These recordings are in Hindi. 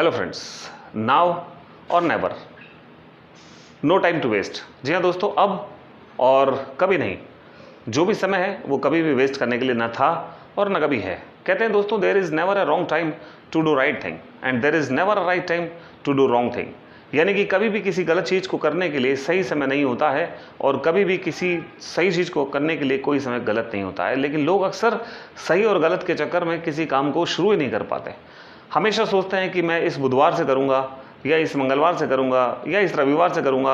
Hello friends, now or never, no time to waste. जी हाँ दोस्तों, अब और कभी नहीं। जो भी समय है वो कभी भी वेस्ट करने के लिए ना था और ना कभी है। कहते हैं दोस्तों, there is never a wrong time to do right thing and there is never a right time to do wrong thing. यानी कि कभी भी किसी गलत चीज़ को करने के लिए सही समय नहीं होता है और कभी भी किसी सही चीज़ को करने के लिए कोई समय गलत नहीं होता है। लेकिन लोग अक्सर सही और गलत के चक्कर में किसी काम को शुरू ही नहीं कर पाते। हमेशा सोचते हैं कि मैं इस बुधवार से करूँगा या इस मंगलवार से करूँगा या इस रविवार से करूँगा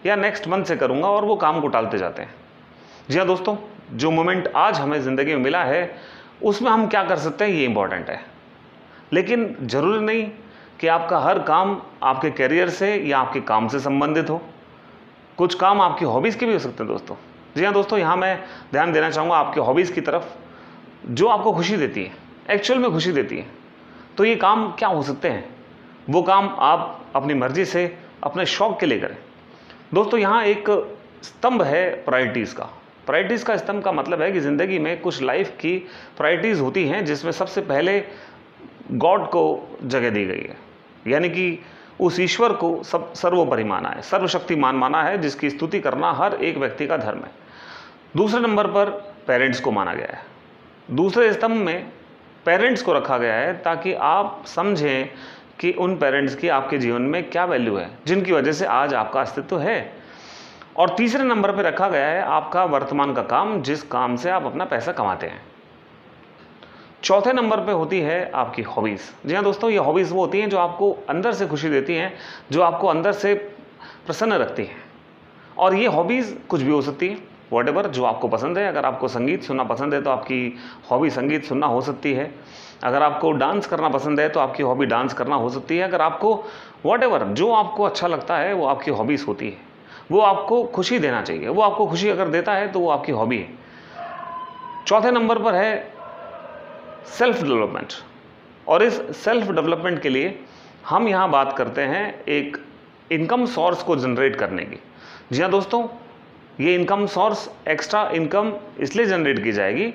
या नेक्स्ट मंथ से करूँगा, और वो काम को टालते जाते हैं। जी हाँ दोस्तों, जो मोमेंट आज हमें ज़िंदगी में मिला है उसमें हम क्या कर सकते हैं ये इंपॉर्टेंट है। लेकिन ज़रूरी नहीं कि आपका हर काम आपके करियर से या आपके काम से संबंधित हो। कुछ काम आपकी हॉबीज़ के भी हो सकते हैं दोस्तों। जी हाँ दोस्तों, यहाँ मैं ध्यान देना चाहूँगा आपके हॉबीज़ की तरफ, जो आपको खुशी देती है, एक्चुअल में खुशी देती है। तो ये काम क्या हो सकते हैं? वो काम आप अपनी मर्जी से अपने शौक़ के लिए करें। दोस्तों, यहाँ एक स्तंभ है प्रायोरिटीज़ का। प्रायोरिटीज़ का स्तंभ का मतलब है कि ज़िंदगी में कुछ लाइफ की प्रायोरिटीज़ होती हैं जिसमें सबसे पहले गॉड को जगह दी गई है। यानी कि उस ईश्वर को सर्वोपरि माना है, सर्वशक्तिमान माना है, जिसकी स्तुति करना हर एक व्यक्ति का धर्म है। दूसरे नंबर पर पेरेंट्स को माना गया है। दूसरे स्तंभ में पेरेंट्स को रखा गया है ताकि आप समझें कि उन पेरेंट्स की आपके जीवन में क्या वैल्यू है, जिनकी वजह से आज आपका अस्तित्व है। और तीसरे नंबर पर रखा गया है आपका वर्तमान का काम, जिस काम से आप अपना पैसा कमाते हैं। चौथे नंबर पे होती है आपकी हॉबीज़। जी हाँ दोस्तों, ये हॉबीज़ वो होती हैं जो आपको अंदर से खुशी देती हैं, जो आपको अंदर से प्रसन्न रखती हैं। और ये हॉबीज़ कुछ भी हो सकती है, वॉटेवर जो आपको पसंद है। अगर आपको संगीत सुनना पसंद है तो आपकी हॉबी संगीत सुनना हो सकती है। अगर आपको डांस करना पसंद है तो आपकी हॉबी डांस करना हो सकती है। अगर आपको वॉटेवर जो आपको अच्छा लगता है वो आपकी हॉबीज़ होती है। वो आपको खुशी देना चाहिए, वो आपको खुशी अगर देता है तो वो आपकी हॉबी है। चौथे नंबर पर है सेल्फ डेवलपमेंट। और इस सेल्फ डेवलपमेंट के लिए हम यहाँ बात करते हैं एक इनकम सोर्स को जनरेट करने की। जी हाँ दोस्तों, ये इनकम सोर्स, एक्स्ट्रा इनकम इसलिए जनरेट की जाएगी,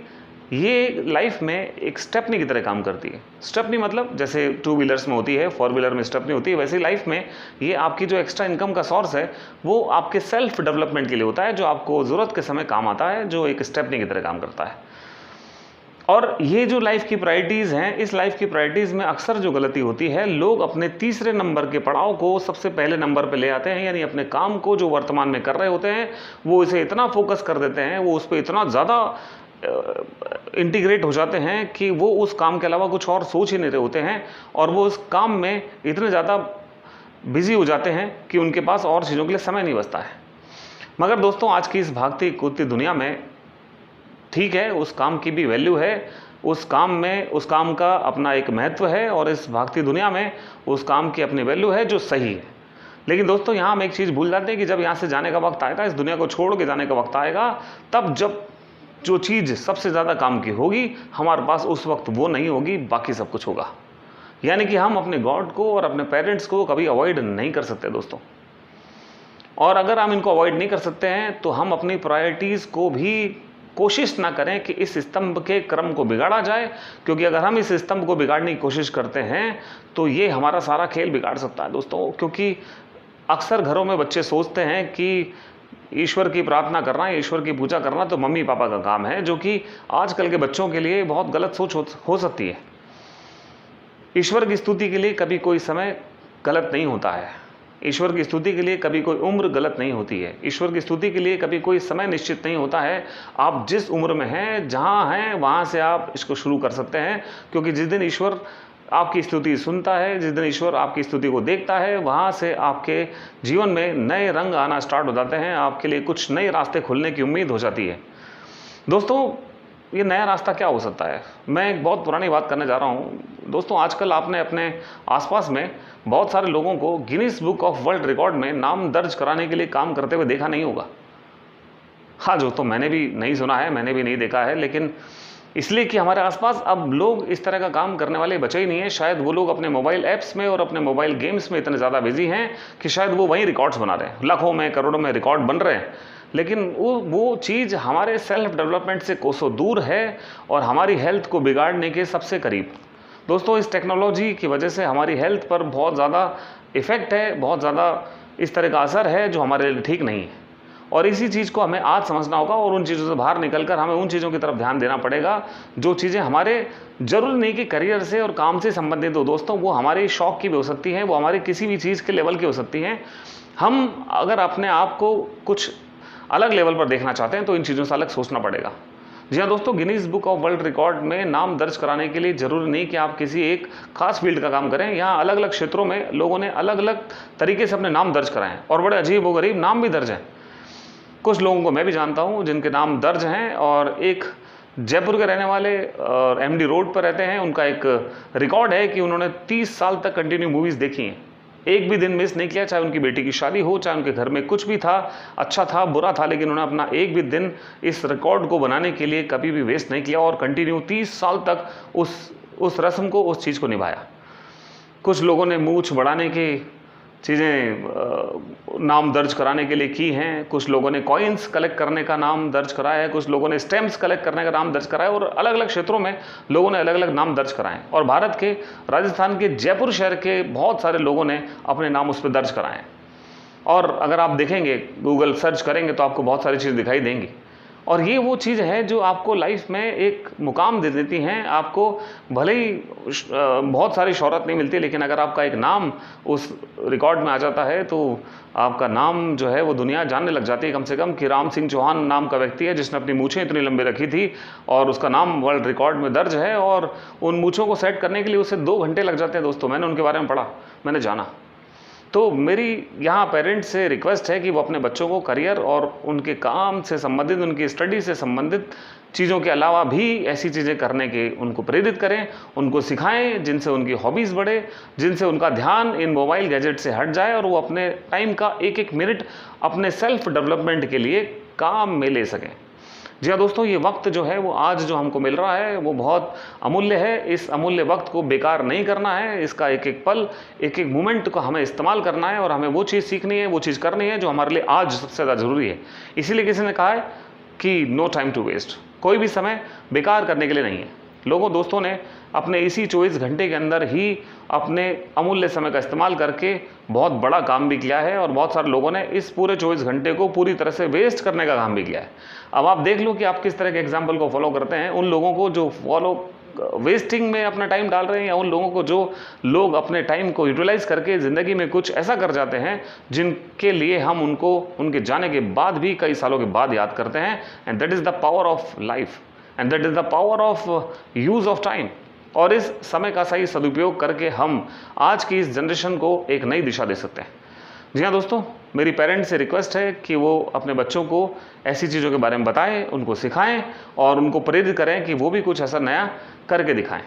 ये लाइफ में एक स्टेपनी की तरह काम करती है। स्टेपनी मतलब जैसे टू व्हीलर्स में होती है, फोर व्हीलर में स्टेपनी होती है, वैसे ही लाइफ में ये आपकी जो एक्स्ट्रा इनकम का सोर्स है वो आपके सेल्फ डेवलपमेंट के लिए होता है, जो आपको ज़रूरत के समय काम आता है, जो एक स्टेपनी की तरह काम करता है। और ये जो लाइफ की प्रायोरिटीज़ हैं, इस लाइफ की प्रायोरिटीज़ में अक्सर जो गलती होती है, लोग अपने तीसरे नंबर के पड़ाव को सबसे पहले नंबर पे ले आते हैं। यानी अपने काम को जो वर्तमान में कर रहे होते हैं वो इसे इतना फोकस कर देते हैं, वो उस पर इतना ज़्यादा इंटीग्रेट हो जाते हैं कि वो उस काम के अलावा कुछ और सोच ही नहीं रहे होते हैं, और वो उस काम में इतने ज़्यादा बिजी हो जाते हैं कि उनके पास और चीज़ों के लिए समय नहीं बचता है। मगर दोस्तों, आज की इस भागती कूदती दुनिया में ठीक है, उस काम की भी वैल्यू है, उस काम में उस काम का अपना एक महत्व है, और इस भागती दुनिया में उस काम की अपनी वैल्यू है जो सही है। लेकिन दोस्तों, यहाँ हम एक चीज़ भूल जाते हैं कि जब यहाँ से जाने का वक्त आएगा, इस दुनिया को छोड़ के जाने का वक्त आएगा, तब जब जो चीज़ सबसे ज़्यादा काम की होगी हमारे पास उस वक्त वो नहीं होगी, बाकी सब कुछ होगा। यानी कि हम अपने गॉड को और अपने पेरेंट्स को कभी अवॉइड नहीं कर सकते दोस्तों। और अगर हम इनको अवॉइड नहीं कर सकते हैं तो हम अपनी प्रायोरिटीज़ को भी कोशिश ना करें कि इस स्तंभ के क्रम को बिगाड़ा जाए, क्योंकि अगर हम इस स्तंभ को बिगाड़ने की कोशिश करते हैं तो ये हमारा सारा खेल बिगाड़ सकता है दोस्तों। क्योंकि अक्सर घरों में बच्चे सोचते हैं कि ईश्वर की प्रार्थना करना, ईश्वर की पूजा करना तो मम्मी पापा का काम है, जो कि आजकल के बच्चों के लिए बहुत गलत सोच हो सकती है। ईश्वर की स्तुति के लिए कभी कोई समय गलत नहीं होता है। ईश्वर की स्तुति के लिए कभी कोई उम्र गलत नहीं होती है। ईश्वर की स्तुति के लिए कभी कोई समय निश्चित नहीं होता है। आप जिस उम्र में हैं, जहाँ हैं, वहाँ से आप इसको शुरू कर सकते हैं, क्योंकि जिस दिन ईश्वर आपकी स्तुति सुनता है, जिस दिन ईश्वर आपकी स्तुति को देखता है, वहाँ से आपके जीवन में नए रंग आना स्टार्ट हो जाते हैं। आपके लिए कुछ नए रास्ते खुलने की उम्मीद हो जाती है। दोस्तों, ये नया रास्ता क्या हो सकता है? मैं एक बहुत पुरानी बात करने जा रहा हूँ दोस्तों। आजकल आपने अपने आसपास में बहुत सारे लोगों को Guinness book of world record में नाम दर्ज कराने के लिए काम करते हुए देखा नहीं होगा। हाँ दोस्तों, मैंने भी नहीं सुना है, मैंने भी नहीं देखा है, लेकिन इसलिए कि हमारे आसपास अब लोग इस तरह का काम करने वाले बचे ही नहीं है। शायद वो लोग अपने मोबाइल ऐप्स में और अपने मोबाइल गेम्स में इतने ज़्यादा बिजी हैं कि शायद वो वहीं रिकॉर्ड्स बना रहे हैं। लाखों में करोड़ों में रिकॉर्ड बन रहे हैं, लेकिन वो चीज़ हमारे सेल्फ डेवलपमेंट से कोसों दूर है और हमारी हेल्थ को बिगाड़ने के सबसे करीब। दोस्तों इस टेक्नोलॉजी की वजह से हमारी हेल्थ पर बहुत ज़्यादा इफ़ेक्ट है, बहुत ज़्यादा इस तरह का असर है जो हमारे लिए ठीक नहीं है। और इसी चीज़ को हमें आज समझना होगा और उन चीज़ों से बाहर निकलकर हमें उन चीज़ों की तरफ ध्यान देना पड़ेगा जो चीज़ें हमारे ज़रूरी नहीं कि करियर से और काम से संबंधित हो दोस्तों, वो हमारे शौक़ की भी हो सकती हैं, वो हमारी किसी भी चीज़ के लेवल की हो सकती हैं। हम अगर अपने आप को कुछ अलग लेवल पर देखना चाहते हैं तो इन चीज़ों से अलग सोचना पड़ेगा। जी हाँ दोस्तों, Guinness book of world record में नाम दर्ज कराने के लिए ज़रूरी नहीं कि आप किसी एक खास फील्ड का काम करें। यहाँ अलग अलग क्षेत्रों में लोगों ने अलग अलग तरीके से अपने नाम दर्ज कराए हैं और बड़े अजीब व गरीब नाम भी दर्ज हैं। कुछ लोगों को मैं भी जानता हूँ जिनके नाम दर्ज हैं, और एक जयपुर के रहने वाले और एमडी रोड पर रहते हैं, उनका एक रिकॉर्ड है कि उन्होंने 30 साल तक कंटिन्यू मूवीज़ देखी हैं, एक भी दिन मिस नहीं किया, चाहे उनकी बेटी की शादी हो, चाहे उनके घर में कुछ भी था, अच्छा था बुरा था, लेकिन उन्होंने अपना एक भी दिन इस रिकॉर्ड को बनाने के लिए कभी भी वेस्ट नहीं किया और कंटिन्यू 30 साल तक उस रस्म को, उस चीज़ को निभाया। कुछ लोगों ने मूंछ बढ़ाने की चीज़ें नाम दर्ज कराने के लिए की हैं, कुछ लोगों ने कॉइन्स कलेक्ट करने का नाम दर्ज कराया है, कुछ लोगों ने स्टैम्प्स कलेक्ट करने का नाम दर्ज कराया, और अलग अलग क्षेत्रों में लोगों ने अलग अलग नाम दर्ज कराए। और भारत के राजस्थान के जयपुर शहर के बहुत सारे लोगों ने अपने नाम उस पर दर्ज कराए। और अगर आप देखेंगे, गूगल सर्च करेंगे तो आपको बहुत सारी चीज़ दिखाई देंगी, और ये वो चीज़ है जो आपको लाइफ में एक मुकाम दे देती हैं। आपको भले ही बहुत सारी शोहरत नहीं मिलती, लेकिन अगर आपका एक नाम उस रिकॉर्ड में आ जाता है तो आपका नाम जो है वो दुनिया जानने लग जाती है कम से कम, कि राम सिंह चौहान नाम का व्यक्ति है जिसने अपनी मूछें इतनी लंबी रखी थी और उसका नाम वर्ल्ड रिकॉर्ड में दर्ज है, और उन मूछों को सेट करने के लिए उसे 2 घंटे लग जाते हैं दोस्तों। मैंने उनके बारे में पढ़ा, मैंने जाना। तो मेरी यहाँ पेरेंट्स से रिक्वेस्ट है कि वो अपने बच्चों को करियर और उनके काम से संबंधित, उनकी स्टडी से संबंधित चीज़ों के अलावा भी ऐसी चीज़ें करने के उनको प्रेरित करें, उनको सिखाएं जिनसे उनकी हॉबीज़ बढ़े, जिनसे उनका ध्यान इन मोबाइल गैजेट से हट जाए और वो अपने टाइम का एक एक मिनट अपने सेल्फ डेवलपमेंट के लिए काम में ले सकें। जी हाँ दोस्तों, ये वक्त जो है वो आज जो हमको मिल रहा है वो बहुत अमूल्य है। इस अमूल्य वक्त को बेकार नहीं करना है, इसका एक एक पल, एक एक मोमेंट को हमें इस्तेमाल करना है और हमें वो चीज़ सीखनी है, वो चीज़ करनी है जो हमारे लिए आज सबसे ज़्यादा ज़रूरी है। इसीलिए किसी ने कहा है कि नो टाइम टू वेस्ट, कोई भी समय बेकार करने के लिए नहीं है। दोस्तों ने अपने इसी 24 घंटे के अंदर ही अपने अमूल्य समय का इस्तेमाल करके बहुत बड़ा काम भी किया है, और बहुत सारे लोगों ने इस पूरे 24 घंटे को पूरी तरह से वेस्ट करने का काम भी किया है। अब आप देख लो कि आप किस तरह के एग्जाम्पल को फॉलो करते हैं, उन लोगों को जो वेस्टिंग में अपना टाइम डाल रहे हैं, या उन लोगों को जो लोग अपने टाइम को यूटिलाइज करके ज़िंदगी में कुछ ऐसा कर जाते हैं जिनके लिए हम उनको उनके जाने के बाद भी कई सालों के बाद याद करते हैं। And that is the power of life, and that is the power of use of time. और इस समय का सही सदुपयोग करके हम आज की इस जनरेशन को एक नई दिशा दे सकते हैं। जी हाँ दोस्तों, मेरी पेरेंट्स से रिक्वेस्ट है कि वो अपने बच्चों को ऐसी चीज़ों के बारे में बताएं, उनको सिखाएं और उनको प्रेरित करें कि वो भी कुछ ऐसा नया करके दिखाएं,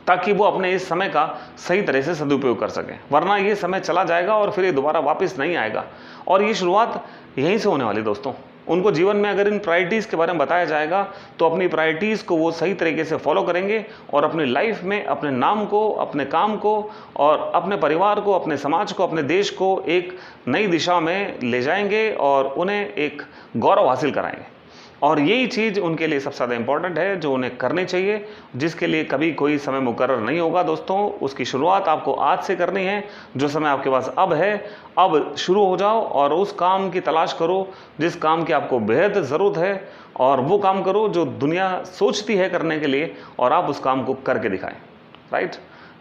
ताकि वो अपने इस समय का सही तरह से सदुपयोग कर सकें। वरना ये समय चला जाएगा और फिर ये दोबारा वापस नहीं आएगा, और ये शुरुआत यहीं से होने वाली दोस्तों। उनको जीवन में अगर इन प्रायोरिटीज़ के बारे में बताया जाएगा तो अपनी प्रायोरिटीज़ को वो सही तरीके से फॉलो करेंगे और अपनी लाइफ में अपने नाम को, अपने काम को और अपने परिवार को, अपने समाज को, अपने देश को एक नई दिशा में ले जाएंगे और उन्हें एक गौरव हासिल कराएंगे। और यही चीज़ उनके लिए सबसे ज़्यादा इम्पॉर्टेंट है जो उन्हें करनी चाहिए, जिसके लिए कभी कोई समय मुकर्रर नहीं होगा दोस्तों। उसकी शुरुआत आपको आज से करनी है। जो समय आपके पास अब है, अब शुरू हो जाओ और उस काम की तलाश करो जिस काम की आपको बेहद ज़रूरत है, और वो काम करो जो दुनिया सोचती है करने के लिए, और आप उस काम को करके दिखाएं। राइट।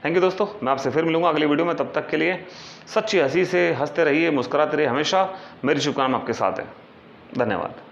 थैंक यू दोस्तों, मैं आपसे फिर मिलूंगा अगली वीडियो में। तब तक के लिए सच्ची हंसी से हंसते रहिए, मुस्कुराते रहिए हमेशा। मेरी शुभकामना आपके साथ है। धन्यवाद।